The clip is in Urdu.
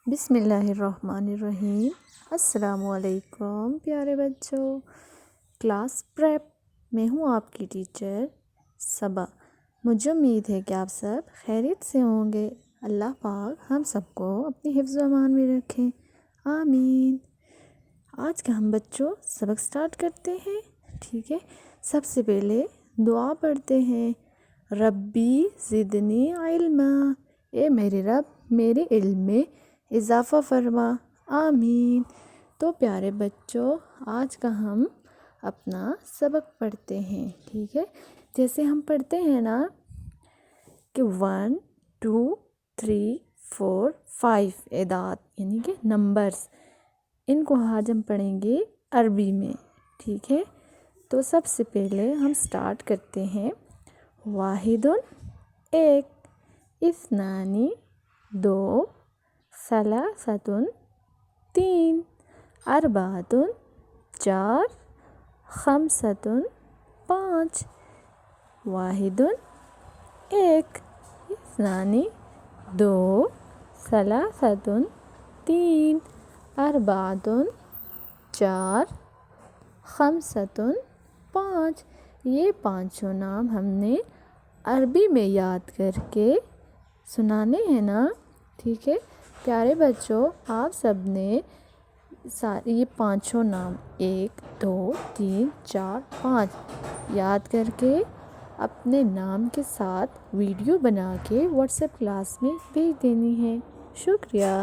بسم اللہ الرحمن الرحیم۔ السلام علیکم پیارے بچوں، کلاس پریپ میں ہوں آپ کی ٹیچر صبا۔ مجھے امید ہے کہ آپ سب خیریت سے ہوں گے۔ اللہ پاک ہم سب کو اپنی حفظ و امان میں رکھیں، آمین۔ آج کا ہم بچوں سبق سٹارٹ کرتے ہیں، ٹھیک ہے۔ سب سے پہلے دعا پڑھتے ہیں، ربی زدنی علما، اے میرے رب میرے علم میں اضافہ فرما، آمین۔ تو پیارے بچوں، آج کا ہم اپنا سبق پڑھتے ہیں، ٹھیک ہے۔ جیسے ہم پڑھتے ہیں نا کہ 1 2 3 4 5 اعداد یعنی کہ نمبرز، ان کو آج ہم پڑھیں گے عربی میں، ٹھیک ہے۔ تو سب سے پہلے ہم سٹارٹ کرتے ہیں، واحد ایک، اثنانی دو، ثلاثۃ تین، اربعۃ چار، خمسۃ پانچ۔ واحد ایک، اثنانی دو، ثلاثۃ تین، اربعۃ چار، خمسۃ پانچ۔ یہ پانچوں نام ہم نے عربی میں یاد کر کے سنانے ہیں نا، ٹھیک ہے۔ پیارے بچوں، آپ سب نے یہ پانچوں نام 1 2 3 4 5 یاد کر کے اپنے نام کے ساتھ ویڈیو بنا کے واٹس ایپ کلاس میں بھیج دینی ہے۔ شکریہ۔